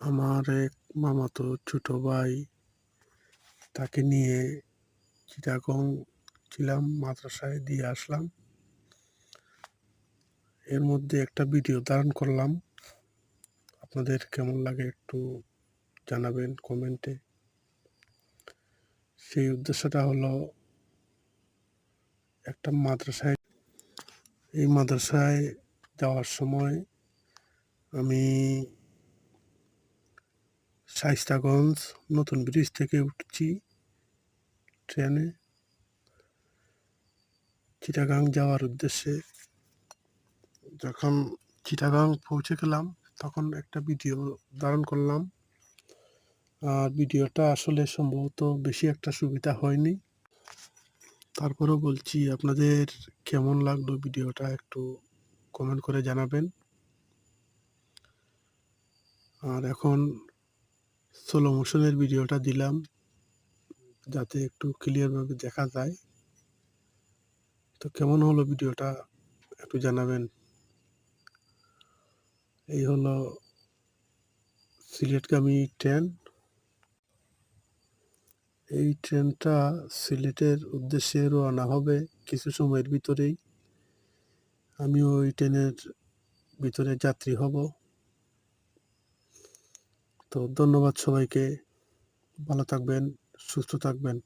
আমার এক মামাতো ছোট ভাই, তাকে নিয়ে চিটাগং ছিলাম, মাদ্রাসায় দিয়ে আসলাম। এর মধ্যে একটা ভিডিও ধারণ করলাম। আপনাদের কেমন লাগে একটু জানাবেন কমেন্টে। সেই উদ্দেশ্যটা হলো, একটা মাদ্রাসায় এই মাদ্রাসায় যাওয়ার সময় আমি শায়েস্তাগঞ্জ নতুন ব্রিজ থেকে উঠছি ট্রেনে চিটাগাং যাওয়ার উদ্দেশ্যে। যখন চিটাগাং পৌঁছে গেলাম তখন একটা ভিডিও ধারণ করলাম। আর ভিডিওটা আসলে সম্ভবত বেশি একটা সুবিধা হয়নি। তারপরেও বলছি, আপনাদের কেমন লাগলো ভিডিওটা একটু কমেন্ট করে জানাবেন। আর এখন স্লো মোশনের ভিডিওটা দিলাম যাতে একটু ক্লিয়ারভাবে দেখা যায়। তো কেমন হলো ভিডিওটা একটু জানাবেন। এই হলো সিলেটগামী ট্রেন। এই ট্রেনটা সিলেটের উদ্দেশ্যে রওনা হবে কিছু সময়ের ভিতরেই। আমিও ওই ট্রেনের ভিতরে যাত্রী হব। তো ধন্যবাদ সবাইকে। ভালো থাকবেন, সুস্থ থাকবেন।